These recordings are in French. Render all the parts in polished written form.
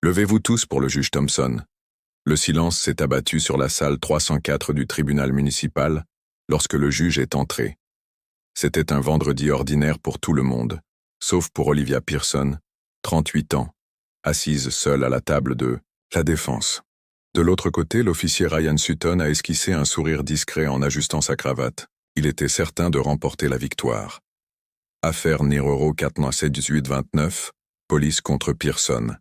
Levez-vous tous pour le juge Thompson. Le silence s'est abattu sur la salle 304 du tribunal municipal lorsque le juge est entré. C'était un vendredi ordinaire pour tout le monde, sauf pour Olivia Pearson, 38 ans, assise seule à la table de la défense. De l'autre côté, l'officier Ryan Sutton a esquissé un sourire discret en ajustant sa cravate. Il était certain de remporter la victoire. Affaire Neroro 497-1829, police contre Pearson.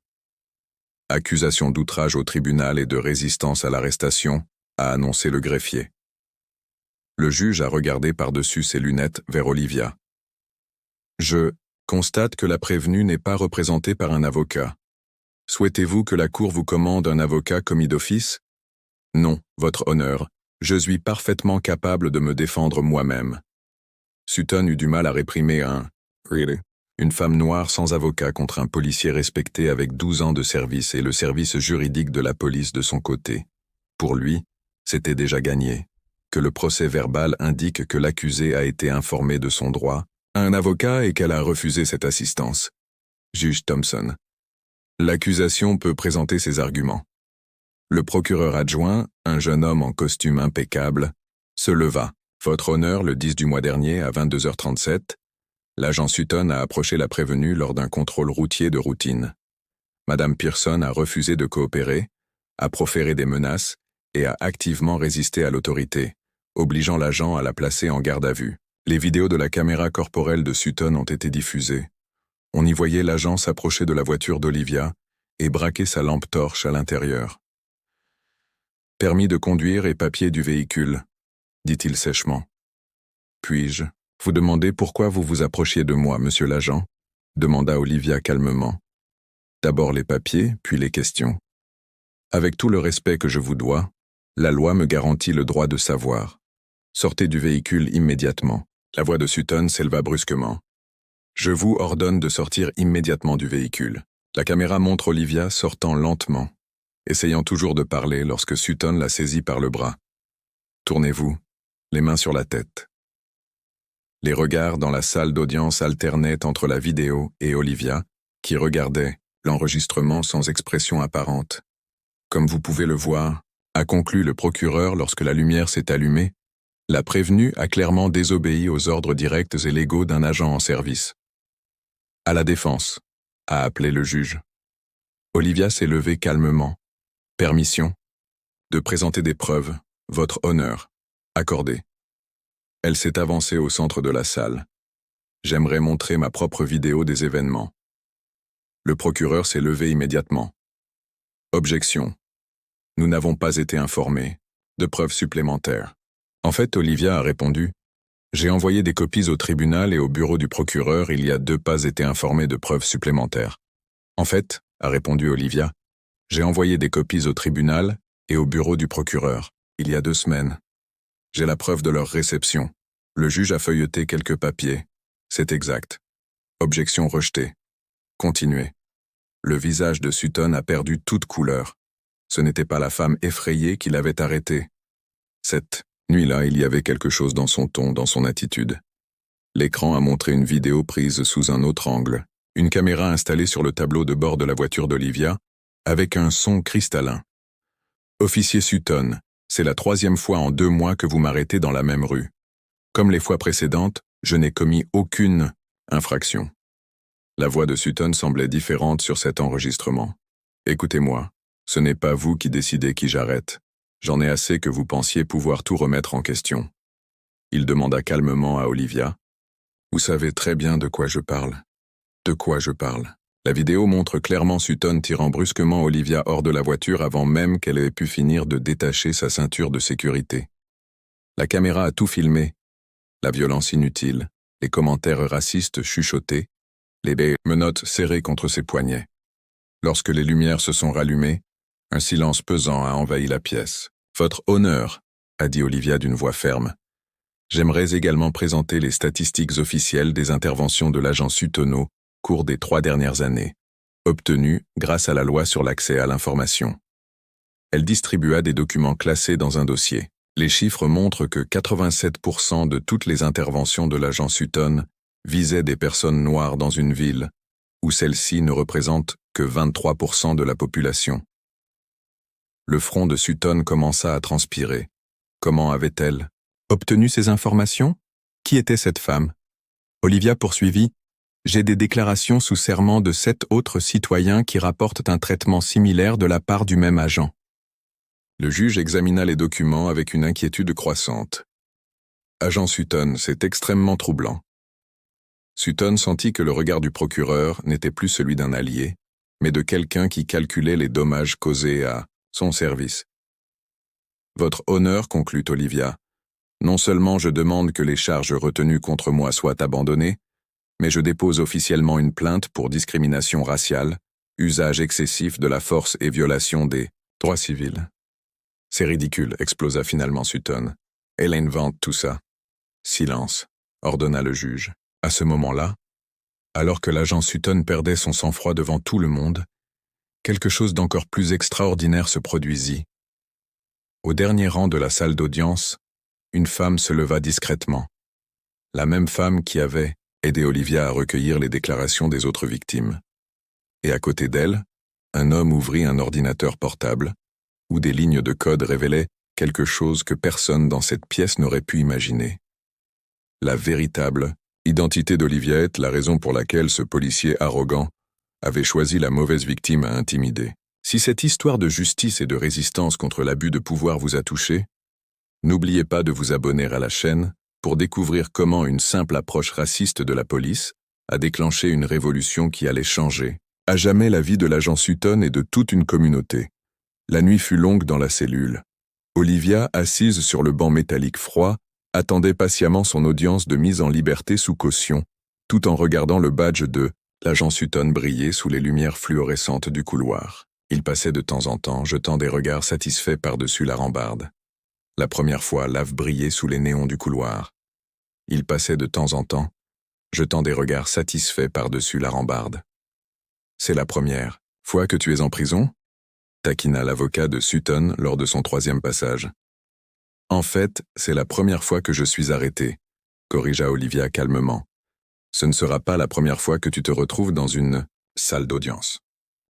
Accusation d'outrage au tribunal et de résistance à l'arrestation, a annoncé le greffier. Le juge a regardé par-dessus ses lunettes vers Olivia. Je constate que la prévenue n'est pas représentée par un avocat. Souhaitez-vous que la Cour vous commande un avocat commis d'office? Non, votre honneur, je suis parfaitement capable de me défendre moi-même. Sutton eut du mal à réprimer un « Really ?» Une femme noire sans avocat contre un policier respecté avec 12 ans de service et le service juridique de la police de son côté. Pour lui, c'était déjà gagné. Que le procès-verbal indique que l'accusé a été informé de son droit à un avocat et qu'elle a refusé cette assistance. Juge Thompson. L'accusation peut présenter ses arguments. Le procureur adjoint, un jeune homme en costume impeccable, se leva. Votre honneur, le 10 du mois dernier à 22h37, l'agent Sutton a approché la prévenue lors d'un contrôle routier de routine. Madame Pearson a refusé de coopérer, a proféré des menaces et a activement résisté à l'autorité, obligeant l'agent à la placer en garde à vue. Les vidéos de la caméra corporelle de Sutton ont été diffusées. On y voyait l'agent s'approcher de la voiture d'Olivia et braquer sa lampe torche à l'intérieur. « Permis de conduire et papier du véhicule », dit-il sèchement. « Puis-je vous demander pourquoi vous vous approchiez de moi, monsieur l'agent ?» demanda Olivia calmement. « D'abord les papiers, puis les questions. Avec tout le respect que je vous dois, la loi me garantit le droit de savoir. Sortez du véhicule immédiatement. » La voix de Sutton s'éleva brusquement. « Je vous ordonne de sortir immédiatement du véhicule. » La caméra montre Olivia sortant lentement, essayant toujours de parler lorsque Sutton la saisit par le bras. « Tournez-vous, les mains sur la tête. » Les regards dans la salle d'audience alternaient entre la vidéo et Olivia, qui regardait l'enregistrement sans expression apparente. « Comme vous pouvez le voir, » a conclu le procureur lorsque la lumière s'est allumée, la prévenue a clairement désobéi aux ordres directs et légaux d'un agent en service. « À la défense », a appelé le juge. Olivia s'est levée calmement. « Permission de présenter des preuves, votre honneur, accordé. » Elle s'est avancée au centre de la salle. « J'aimerais montrer ma propre vidéo des événements. » Le procureur s'est levé immédiatement. « Objection. Nous n'avons pas été informés de preuves supplémentaires. » En fait, Olivia a répondu « J'ai envoyé des copies au tribunal et au bureau du procureur, il y a 2 pas été informés de preuves supplémentaires. » En fait, a répondu Olivia, « J'ai envoyé des copies au tribunal et au bureau du procureur, il y a 2 semaines. J'ai la preuve de leur réception. Le juge a feuilleté quelques papiers. C'est exact. Objection rejetée. Continuez. » Le visage de Sutton a perdu toute couleur. Ce n'était pas la femme effrayée qui l'avait arrêté. Cette nuit-là, il y avait quelque chose dans son ton, dans son attitude. L'écran a montré une vidéo prise sous un autre angle, une caméra installée sur le tableau de bord de la voiture d'Olivia, avec un son cristallin. « Officier Sutton, c'est la 3e fois en 2 mois que vous m'arrêtez dans la même rue. Comme les fois précédentes, je n'ai commis aucune infraction. » La voix de Sutton semblait différente sur cet enregistrement. « Écoutez-moi, ce n'est pas vous qui décidez qui j'arrête. J'en ai assez que vous pensiez pouvoir tout remettre en question. » Il demanda calmement à Olivia. « Vous savez très bien de quoi je parle. » « De quoi je parle ?» La vidéo montre clairement Sutton tirant brusquement Olivia hors de la voiture avant même qu'elle ait pu finir de détacher sa ceinture de sécurité. La caméra a tout filmé. La violence inutile, les commentaires racistes chuchotés, les menottes serrées contre ses poignets. Lorsque les lumières se sont rallumées, un silence pesant a envahi la pièce. « Votre honneur », a dit Olivia d'une voix ferme. « J'aimerais également présenter les statistiques officielles des interventions de l'agent Sutton au cours des 3 dernières années, obtenues grâce à la loi sur l'accès à l'information. » Elle distribua des documents classés dans un dossier. Les chiffres montrent que 87% de toutes les interventions de l'agent Sutton visaient des personnes noires dans une ville, où celle-ci ne représente que 23% de la population. Le front de Sutton commença à transpirer. Comment avait-elle obtenu ces informations? Qui était cette femme? Olivia poursuivit. J'ai des déclarations sous serment de 7 autres citoyens qui rapportent un traitement similaire de la part du même agent. Le juge examina les documents avec une inquiétude croissante. Agent Sutton, c'est extrêmement troublant. Sutton sentit que le regard du procureur n'était plus celui d'un allié, mais de quelqu'un qui calculait les dommages causés à son service. Votre honneur, conclut Olivia, non seulement je demande que les charges retenues contre moi soient abandonnées, mais je dépose officiellement une plainte pour discrimination raciale, usage excessif de la force et violation des droits civils. C'est ridicule, explosa finalement Sutton. Elle invente tout ça. Silence, ordonna le juge. À ce moment-là, alors que l'agent Sutton perdait son sang-froid devant tout le monde, quelque chose d'encore plus extraordinaire se produisit. Au dernier rang de la salle d'audience, une femme se leva discrètement. La même femme qui avait aidé Olivia à recueillir les déclarations des autres victimes. Et à côté d'elle, un homme ouvrit un ordinateur portable, où des lignes de code révélaient quelque chose que personne dans cette pièce n'aurait pu imaginer. La véritable identité d'Olivia est la raison pour laquelle ce policier arrogant avait choisi la mauvaise victime à intimider. Si cette histoire de justice et de résistance contre l'abus de pouvoir vous a touché, n'oubliez pas de vous abonner à la chaîne pour découvrir comment une simple approche raciste de la police a déclenché une révolution qui allait changer à jamais la vie de l'agent Sutton et de toute une communauté. La nuit fut longue dans la cellule. Olivia, assise sur le banc métallique froid, attendait patiemment son audience de mise en liberté sous caution, tout en regardant le badge de l'agent Sutton briller sous les lumières fluorescentes du couloir. Il passait de temps en temps, jetant des regards satisfaits par-dessus la rambarde. La première fois, l'ave brillait sous les néons du couloir. Il passait de temps en temps, jetant des regards satisfaits par-dessus la rambarde. C'est la première fois que tu es en prison? Taquina l'avocat de Sutton lors de son 3e passage. En fait, c'est la première fois que je suis arrêté, corrigea Olivia calmement. Ce ne sera pas la première fois que tu te retrouves dans une salle d'audience.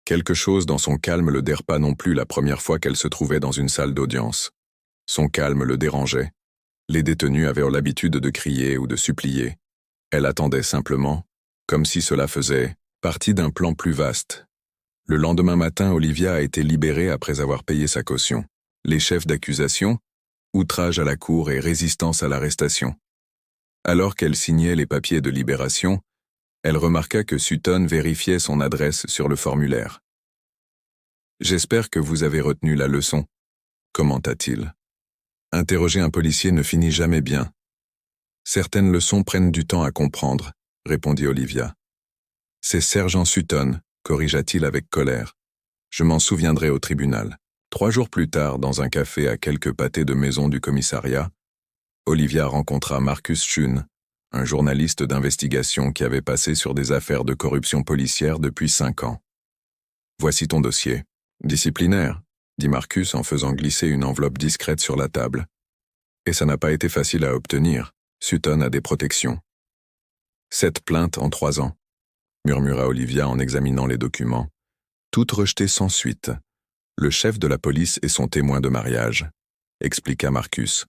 Quelque chose dans son calme le dérangeait pas non plus la première fois qu'elle se trouvait dans une salle d'audience. Son calme le dérangeait. Les détenus avaient l'habitude de crier ou de supplier. Elle attendait simplement, comme si cela faisait partie d'un plan plus vaste. Le lendemain matin, Olivia a été libérée après avoir payé sa caution. Les chefs d'accusation, outrage à la cour et résistance à l'arrestation. Alors qu'elle signait les papiers de libération, elle remarqua que Sutton vérifiait son adresse sur le formulaire. « J'espère que vous avez retenu la leçon », commenta-t-il. Interroger un policier ne finit jamais bien. Certaines leçons prennent du temps à comprendre, répondit Olivia. C'est sergent Sutton, corrigea-t-il avec colère. Je m'en souviendrai au tribunal. 3 jours plus tard, dans un café à quelques pâtés de maison du commissariat, Olivia rencontra Marcus Schun, un journaliste d'investigation qui avait passé sur des affaires de corruption policière depuis 5 ans. Voici ton dossier. Disciplinaire, dit Marcus en faisant glisser une enveloppe discrète sur la table. Et ça n'a pas été facile à obtenir. Sutton a des protections. 7 plaintes en 3 ans, murmura Olivia en examinant les documents. Toutes rejetées sans suite. Le chef de la police est son témoin de mariage, expliqua Marcus.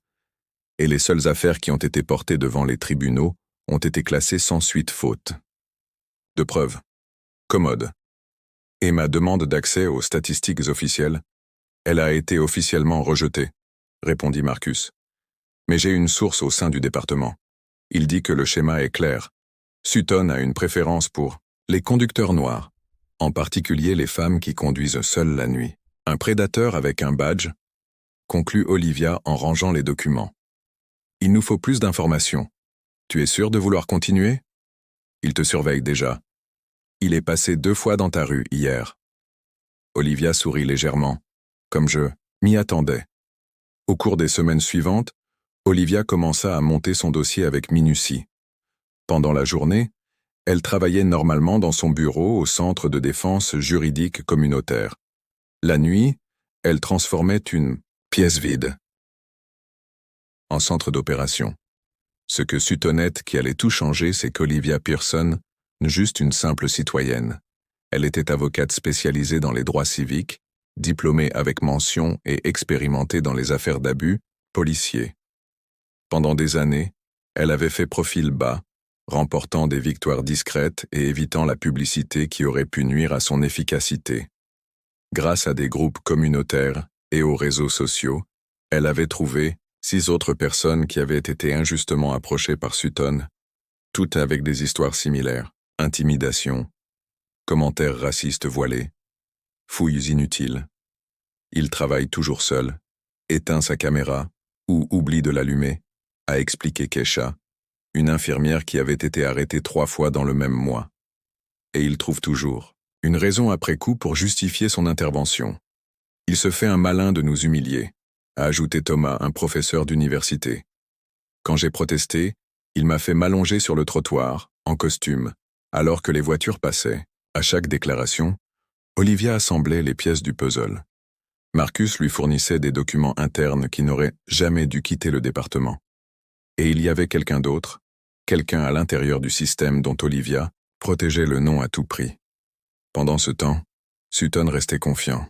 Et les seules affaires qui ont été portées devant les tribunaux ont été classées sans suite faute. De preuves. Commode. Et ma demande d'accès aux statistiques officielles, elle a été officiellement rejetée, répondit Marcus. Mais j'ai une source au sein du département. Il dit que le schéma est clair. Sutton a une préférence pour les conducteurs noirs, en particulier les femmes qui conduisent seules la nuit. Un prédateur avec un badge, conclut Olivia en rangeant les documents. Il nous faut plus d'informations. Tu es sûr de vouloir continuer? Il te surveille déjà. Il est passé 2 fois dans ta rue hier. Olivia sourit légèrement, comme je m'y attendais. Au cours des semaines suivantes, Olivia commença à monter son dossier avec minutie. Pendant la journée, elle travaillait normalement dans son bureau au Centre de défense juridique communautaire. La nuit, elle transformait une pièce vide en centre d'opération. Ce que Suttonette qui allait tout changer, c'est qu'Olivia Pearson, juste une simple citoyenne, Elle était avocate spécialisée dans les droits civiques, diplômée avec mention et expérimentée dans les affaires d'abus policiers. Pendant des années, elle avait fait profil bas, remportant des victoires discrètes et évitant la publicité qui aurait pu nuire à son efficacité. Grâce à des groupes communautaires et aux réseaux sociaux, elle avait trouvé 6 autres personnes qui avaient été injustement approchées par Sutton, toutes avec des histoires similaires: intimidation, commentaires racistes voilés, fouilles inutiles. Il travaille toujours seul, éteint sa caméra ou oublie de l'allumer, a expliqué Keisha, une infirmière qui avait été arrêtée 3 fois dans le même mois. Et il trouve toujours une raison après coup pour justifier son intervention. Il se fait un malin de nous humilier, a ajouté Thomas, un professeur d'université. Quand j'ai protesté, il m'a fait m'allonger sur le trottoir, en costume, alors que les voitures passaient. À chaque déclaration, Olivia assemblait les pièces du puzzle. Marcus lui fournissait des documents internes qui n'auraient jamais dû quitter le département. Et il y avait quelqu'un d'autre, quelqu'un à l'intérieur du système dont Olivia protégeait le nom à tout prix. Pendant ce temps, Sutton restait confiant.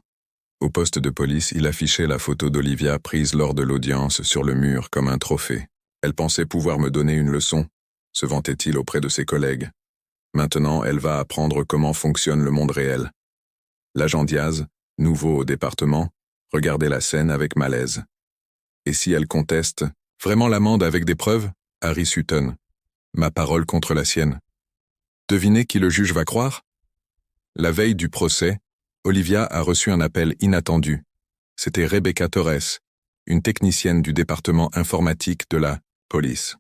Au poste de police, il affichait la photo d'Olivia prise lors de l'audience sur le mur comme un trophée. Elle pensait pouvoir me donner une leçon, se vantait-il auprès de ses collègues. Maintenant, elle va apprendre comment fonctionne le monde réel. L'agent Diaz, nouveau au département, regardait la scène avec malaise. Et si elle conteste, vraiment l'amende avec des preuves? Harry Sutton. Ma parole contre la sienne. Devinez qui le juge va croire? La veille du procès, Olivia a reçu un appel inattendu. C'était Rebecca Torres, une technicienne du département informatique de la police.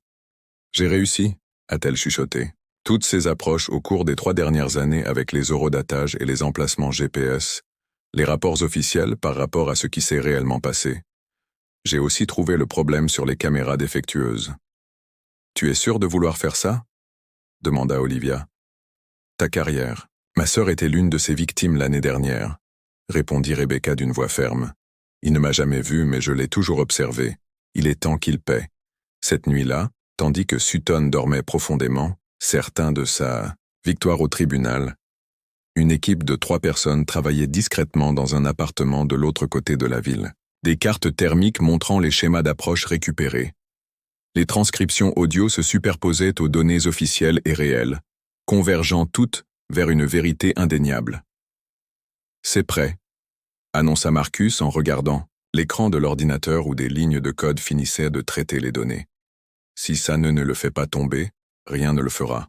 J'ai réussi, a-t-elle chuchoté. Toutes ces approches au cours des 3 dernières années avec les horodatage et les emplacements GPS, les rapports officiels par rapport à ce qui s'est réellement passé. J'ai aussi trouvé le problème sur les caméras défectueuses. Tu es sûr de vouloir faire ça? Demanda Olivia. Ta carrière. Ma sœur était l'une de ses victimes l'année dernière, répondit Rebecca d'une voix ferme. Il ne m'a jamais vu, mais je l'ai toujours observé. Il est temps qu'il paie. Cette nuit-là, tandis que Sutton dormait profondément, certain de sa victoire au tribunal, une équipe de 3 personnes travaillait discrètement dans un appartement de l'autre côté de la ville. Des cartes thermiques montrant les schémas d'approche récupérés. Les transcriptions audio se superposaient aux données officielles et réelles, convergeant toutes vers une vérité indéniable. C'est prêt, annonça Marcus en regardant l'écran de l'ordinateur où des lignes de code finissaient de traiter les données. Si ça ne le fait pas tomber, rien ne le fera.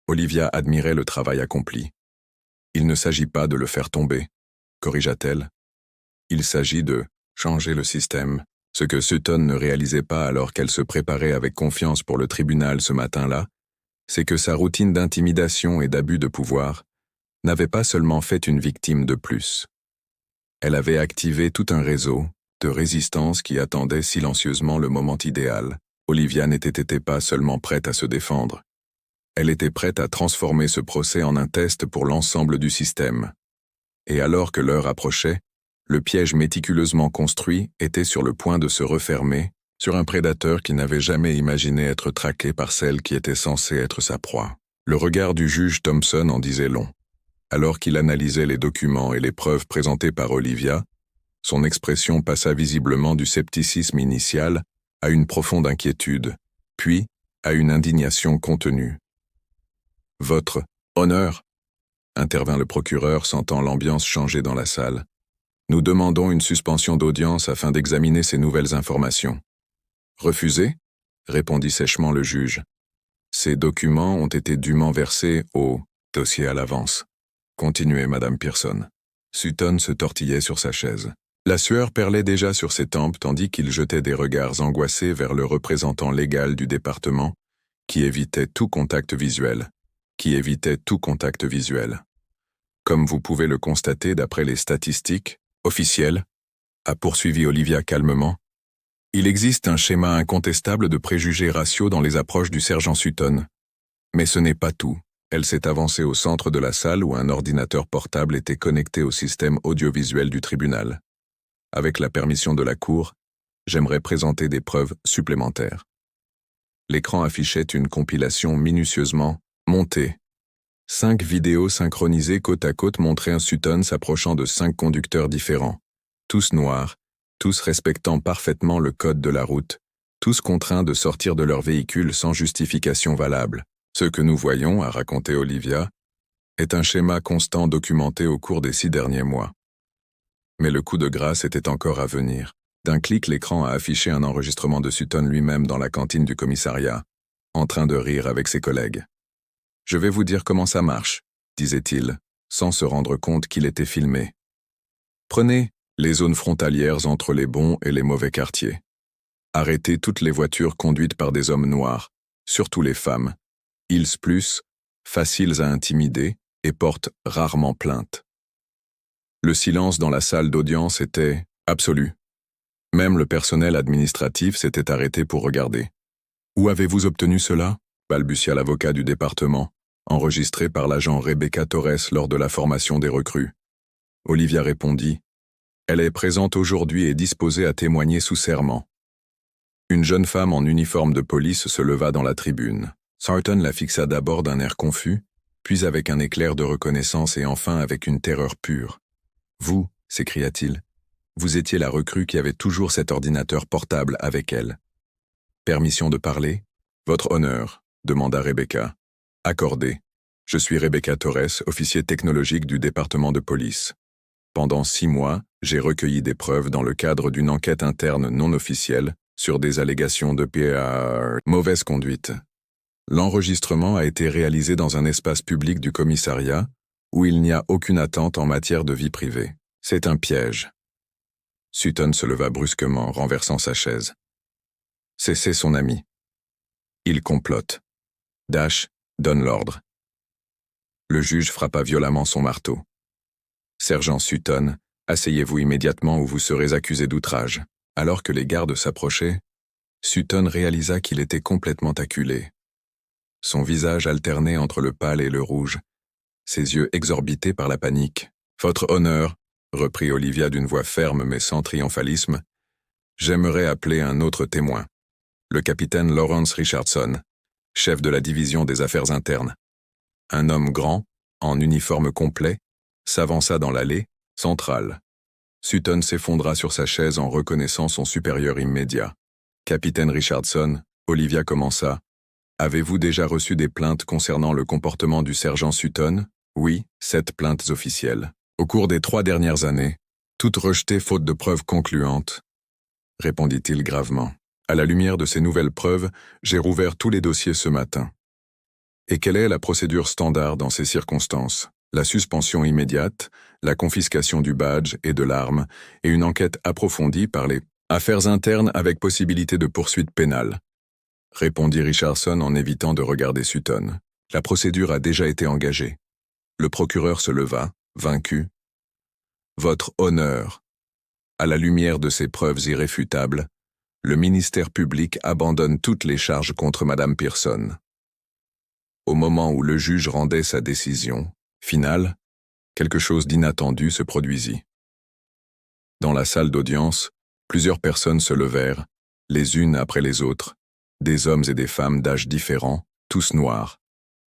Olivia admirait le travail accompli. Il ne s'agit pas de le faire tomber, corrigea-t-elle. Il s'agit de changer le système, ce que Sutton ne réalisait pas alors qu'elle se préparait avec confiance pour le tribunal ce matin-là, c'est que sa routine d'intimidation et d'abus de pouvoir n'avait pas seulement fait une victime de plus. Elle avait activé tout un réseau de résistance qui attendait silencieusement le moment idéal. Olivia n'était pas seulement prête à se défendre. Elle était prête à transformer ce procès en un test pour l'ensemble du système. Et alors que l'heure approchait, le piège méticuleusement construit était sur le point de se refermer sur un prédateur qui n'avait jamais imaginé être traqué par celle qui était censée être sa proie. Le regard du juge Thompson en disait long. Alors qu'il analysait les documents et les preuves présentées par Olivia, son expression passa visiblement du scepticisme initial à une profonde inquiétude, puis à une indignation contenue. « Votre honneur » intervint le procureur, sentant l'ambiance changer dans la salle. « Nous demandons une suspension d'audience afin d'examiner ces nouvelles informations. » « Refusé » répondit sèchement le juge. « Ces documents ont été dûment versés au dossier à l'avance. » Continuez, Madame Pearson. Sutton se tortillait sur sa chaise. La sueur perlait déjà sur ses tempes tandis qu'il jetait des regards angoissés vers le représentant légal du département, qui évitait tout contact visuel. Comme vous pouvez le constater d'après les statistiques officielles, a poursuivi Olivia calmement, il existe un schéma incontestable de préjugés raciaux dans les approches du sergent Sutton. Mais ce n'est pas tout. Elle s'est avancée au centre de la salle où un ordinateur portable était connecté au système audiovisuel du tribunal. Avec la permission de la Cour, j'aimerais présenter des preuves supplémentaires. L'écran affichait une compilation minutieusement montée 5 vidéos synchronisées côte à côte montraient un Sutton s'approchant de 5 conducteurs différents. Tous noirs, tous respectant parfaitement le code de la route, tous contraints de sortir de leur véhicule sans justification valable. Ce que nous voyons, a raconté Olivia, est un schéma constant documenté au cours des 6 derniers mois. Mais le coup de grâce était encore à venir. D'un clic, l'écran a affiché un enregistrement de Sutton lui-même dans la cantine du commissariat, en train de rire avec ses collègues. « Je vais vous dire comment ça marche », disait-il, sans se rendre compte qu'il était filmé. « Prenez les zones frontalières entre les bons et les mauvais quartiers. Arrêtez toutes les voitures conduites par des hommes noirs, surtout les femmes. Ils plus, faciles à intimider et portent rarement plainte. » Le silence dans la salle d'audience était absolu. Même le personnel administratif s'était arrêté pour regarder. « Où avez-vous obtenu cela ?» balbutia l'avocat du département, enregistré par l'agent Rebecca Torres lors de la formation des recrues. Olivia répondit « Elle est présente aujourd'hui et disposée à témoigner sous serment. » Une jeune femme en uniforme de police se leva dans la tribune. Sutton la fixa d'abord d'un air confus, puis avec un éclair de reconnaissance et enfin avec une terreur pure. « Vous, s'écria-t-il, vous étiez la recrue qui avait toujours cet ordinateur portable avec elle. »« Permission de parler ?»« Votre honneur, » demanda Rebecca. « Accordé. Je suis Rebecca Torres, officier technologique du département de police. Pendant 6 mois, j'ai recueilli des preuves dans le cadre d'une enquête interne non officielle sur des allégations de mauvaise conduite. L'enregistrement a été réalisé dans un espace public du commissariat où il n'y a aucune attente en matière de vie privée. C'est un piège. » Sutton se leva brusquement, renversant sa chaise. C'est son ami. Il complote. Dash donne l'ordre. Le juge frappa violemment son marteau. Sergent Sutton, asseyez-vous immédiatement ou vous serez accusé d'outrage. Alors que les gardes s'approchaient, Sutton réalisa qu'il était complètement acculé. Son visage alternait entre le pâle et le rouge, ses yeux exorbités par la panique. « Votre honneur, » reprit Olivia d'une voix ferme mais sans triomphalisme, « j'aimerais appeler un autre témoin. Le capitaine Lawrence Richardson, chef de la division des affaires internes. » Un homme grand, en uniforme complet, s'avança dans l'allée centrale. Sutton s'effondra sur sa chaise en reconnaissant son supérieur immédiat. « Capitaine Richardson, » Olivia commença. « Avez-vous déjà reçu des plaintes concernant le comportement du sergent Sutton ?»« Oui, 7 plaintes officielles. Au cours des 3 dernières années, toutes rejetées faute de preuves concluantes, » répondit-il gravement. « À la lumière de ces nouvelles preuves, j'ai rouvert tous les dossiers ce matin. » « Et quelle est la procédure standard dans ces circonstances ? La suspension immédiate, la confiscation du badge et de l'arme, et une enquête approfondie par les affaires internes avec possibilité de poursuite pénale, » répondit Richardson en évitant de regarder Sutton. « La procédure a déjà été engagée. » Le procureur se leva, vaincu. « Votre honneur, à la lumière de ces preuves irréfutables, le ministère public abandonne toutes les charges contre Madame Pearson. » Au moment où le juge rendait sa décision finale, quelque chose d'inattendu se produisit. Dans la salle d'audience, plusieurs personnes se levèrent, les unes après les autres, des hommes et des femmes d'âges différents, tous noirs.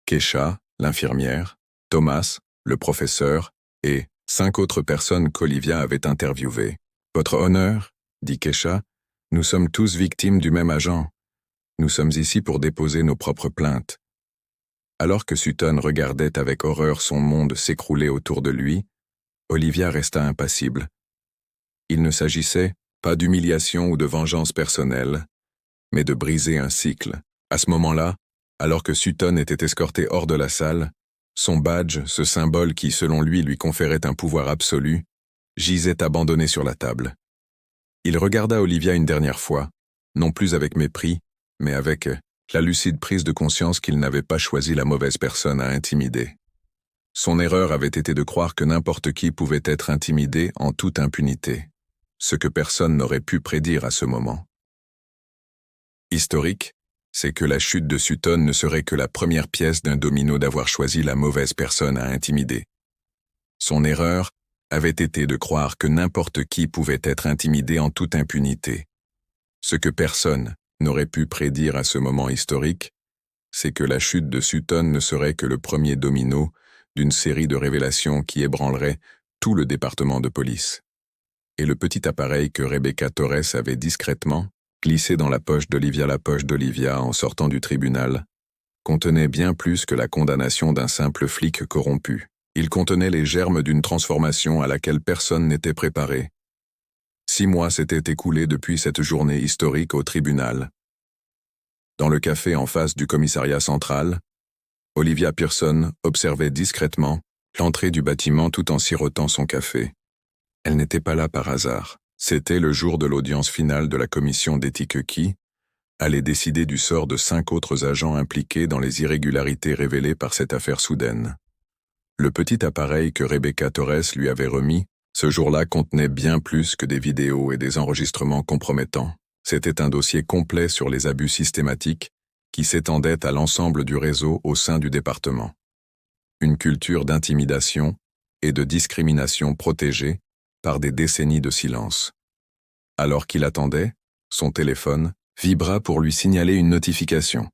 Keisha, l'infirmière, Thomas, le professeur, et 5 autres personnes qu'Olivia avait interviewées. « Votre honneur, » dit Keisha, « nous sommes tous victimes du même agent. Nous sommes ici pour déposer nos propres plaintes. » Alors que Sutton regardait avec horreur son monde s'écrouler autour de lui, Olivia resta impassible. Il ne s'agissait pas d'humiliation ou de vengeance personnelle, mais de briser un cycle. À ce moment-là, alors que Sutton était escorté hors de la salle, son badge, ce symbole qui, selon lui conférait un pouvoir absolu, gisait abandonné sur la table. Il regarda Olivia une dernière fois, non plus avec mépris, mais avec la lucide prise de conscience qu'il n'avait pas choisi la mauvaise personne à intimider. Son erreur avait été de croire que n'importe qui pouvait être intimidé en toute impunité, ce que personne n'aurait pu prédire à ce moment. Historique, c'est que la chute de Sutton ne serait que la première pièce d'un domino d'avoir choisi la mauvaise personne à intimider. Son erreur avait été de croire que n'importe qui pouvait être intimidé en toute impunité. Ce que personne n'aurait pu prédire à ce moment historique, c'est que la chute de Sutton ne serait que le premier domino d'une série de révélations qui ébranlerait tout le département de police. Et le petit appareil que Rebecca Torres avait discrètement glissé dans la poche d'Olivia en sortant du tribunal, contenait bien plus que la condamnation d'un simple flic corrompu. Il contenait les germes d'une transformation à laquelle personne n'était préparé. 6 mois s'étaient écoulés depuis cette journée historique au tribunal. Dans le café en face du commissariat central, Olivia Pearson observait discrètement l'entrée du bâtiment tout en sirotant son café. Elle n'était pas là par hasard. C'était le jour de l'audience finale de la commission d'éthique qui allait décider du sort de 5 autres agents impliqués dans les irrégularités révélées par cette affaire soudaine. Le petit appareil que Rebecca Torres lui avait remis, ce jour-là contenait bien plus que des vidéos et des enregistrements compromettants. C'était un dossier complet sur les abus systématiques qui s'étendait à l'ensemble du réseau au sein du département. Une culture d'intimidation et de discrimination protégée par des décennies de silence. Alors qu'il attendait, son téléphone vibra pour lui signaler une notification.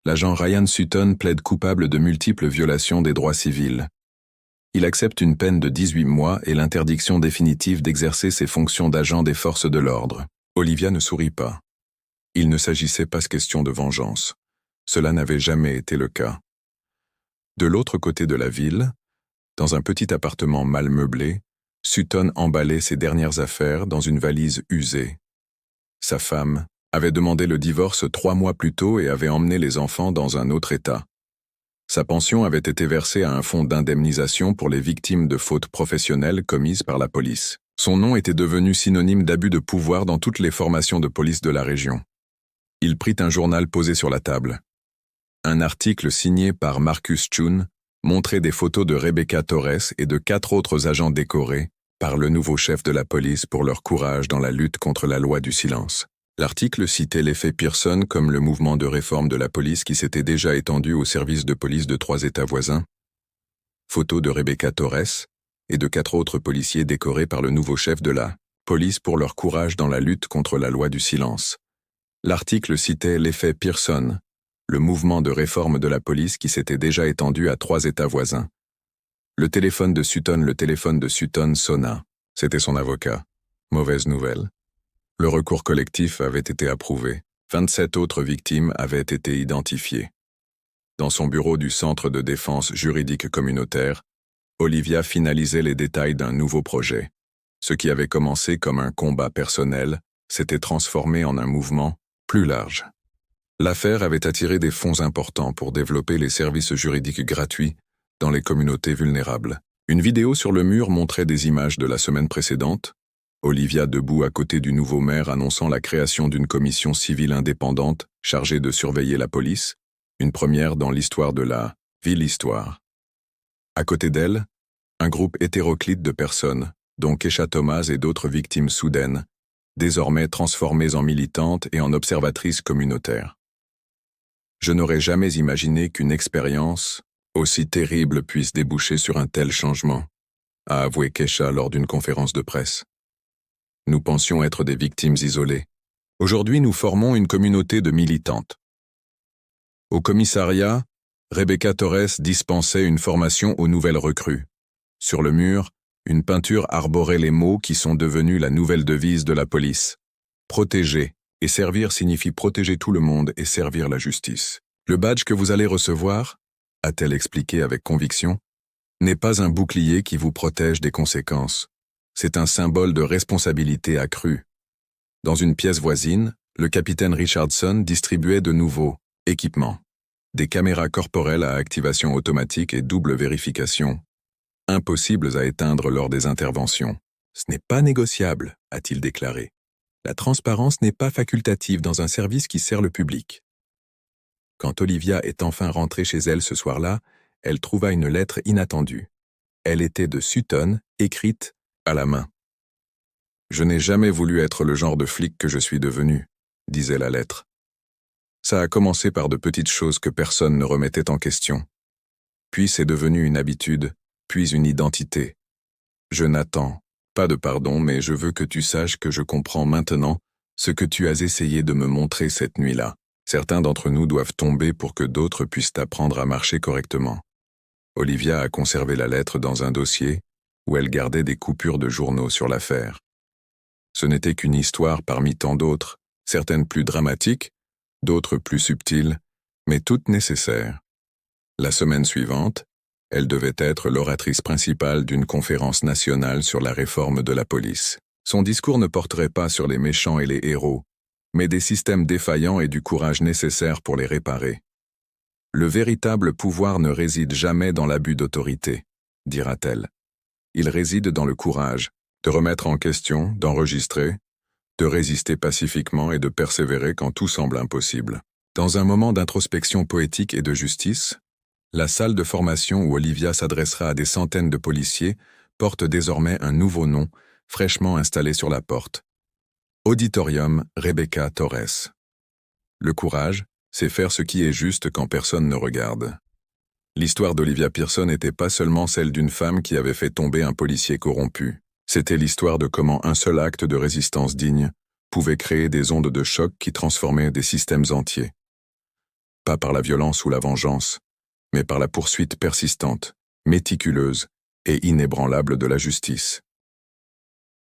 L'agent Ryan Sutton plaide coupable de multiples violations des droits civils. Il accepte une peine de 18 mois et l'interdiction définitive d'exercer ses fonctions d'agent des forces de l'ordre. Olivia ne sourit pas. Il ne s'agissait pas de question de vengeance. Cela n'avait jamais été le cas. De l'autre côté de la ville, dans un petit appartement mal meublé, Sutton emballait ses dernières affaires dans une valise usée. Sa femme avait demandé le divorce 3 mois plus tôt et avait emmené les enfants dans un autre état. Sa pension avait été versée à un fonds d'indemnisation pour les victimes de fautes professionnelles commises par la police. Son nom était devenu synonyme d'abus de pouvoir dans toutes les formations de police de la région. Il prit un journal posé sur la table. Un article signé par Marcus Chun montrait des photos de Rebecca Torres et de 4 autres agents décorés par le nouveau chef de la police pour leur courage dans la lutte contre la loi du silence. L'article citait l'effet Pearson comme le mouvement de réforme de la police qui s'était déjà étendu aux services de police de 3 États voisins. Photos de Rebecca Torres et de 4 autres policiers décorés par le nouveau chef de la police pour leur courage dans la lutte contre la loi du silence. L'article citait l'effet Pearson, le mouvement de réforme de la police qui s'était déjà étendu à 3 États voisins. Le téléphone de Sutton sonna. C'était son avocat. Mauvaise nouvelle. Le recours collectif avait été approuvé. 27 autres victimes avaient été identifiées. Dans son bureau du Centre de défense juridique communautaire, Olivia finalisait les détails d'un nouveau projet. Ce qui avait commencé comme un combat personnel s'était transformé en un mouvement plus large. L'affaire avait attiré des fonds importants pour développer les services juridiques gratuits dans les communautés vulnérables. Une vidéo sur le mur montrait des images de la semaine précédente, Olivia debout à côté du nouveau maire annonçant la création d'une commission civile indépendante chargée de surveiller la police, une première dans l'histoire de la ville-histoire. À côté d'elle, un groupe hétéroclite de personnes, dont Keisha Thomas et d'autres victimes soudaines, désormais transformées en militantes et en observatrices communautaires. Je n'aurais jamais imaginé qu'une expérience aussi terrible puisse déboucher sur un tel changement, a avoué Keisha lors d'une conférence de presse. Nous pensions être des victimes isolées. Aujourd'hui, nous formons une communauté de militantes. Au commissariat, Rebecca Torres dispensait une formation aux nouvelles recrues. Sur le mur, une peinture arborait les mots qui sont devenus la nouvelle devise de la police. Protéger et servir signifie protéger tout le monde et servir la justice. Le badge que vous allez recevoir, a-t-elle expliqué avec conviction, n'est pas un bouclier qui vous protège des conséquences. C'est un symbole de responsabilité accrue. Dans une pièce voisine, le capitaine Richardson distribuait de nouveaux équipements. Des caméras corporelles à activation automatique et double vérification, impossibles à éteindre lors des interventions. Ce n'est pas négociable, a-t-il déclaré. La transparence n'est pas facultative dans un service qui sert le public. Quand Olivia est enfin rentrée chez elle ce soir-là, elle trouva une lettre inattendue. Elle était de Sutton, écrite à la main. « Je n'ai jamais voulu être le genre de flic que je suis devenu », disait la lettre. Ça a commencé par de petites choses que personne ne remettait en question. Puis c'est devenu une habitude, puis une identité. Je n'attends pas de pardon, mais je veux que tu saches que je comprends maintenant ce que tu as essayé de me montrer cette nuit-là. Certains d'entre nous doivent tomber pour que d'autres puissent apprendre à marcher correctement. Olivia a conservé la lettre dans un dossier où elle gardait des coupures de journaux sur l'affaire. Ce n'était qu'une histoire parmi tant d'autres, certaines plus dramatiques, d'autres plus subtiles, mais toutes nécessaires. La semaine suivante, elle devait être l'oratrice principale d'une conférence nationale sur la réforme de la police. Son discours ne porterait pas sur les méchants et les héros, mais des systèmes défaillants et du courage nécessaire pour les réparer. Le véritable pouvoir ne réside jamais dans l'abus d'autorité, dira-t-elle. Il réside dans le courage, de remettre en question, d'enregistrer, de résister pacifiquement et de persévérer quand tout semble impossible. Dans un moment d'introspection poétique et de justice, la salle de formation où Olivia s'adressera à des centaines de policiers porte désormais un nouveau nom, fraîchement installé sur la porte. Auditorium Rebecca Torres. Le courage, c'est faire ce qui est juste quand personne ne regarde. L'histoire d'Olivia Pearson n'était pas seulement celle d'une femme qui avait fait tomber un policier corrompu. C'était l'histoire de comment un seul acte de résistance digne pouvait créer des ondes de choc qui transformaient des systèmes entiers. Pas par la violence ou la vengeance, mais par la poursuite persistante, méticuleuse et inébranlable de la justice.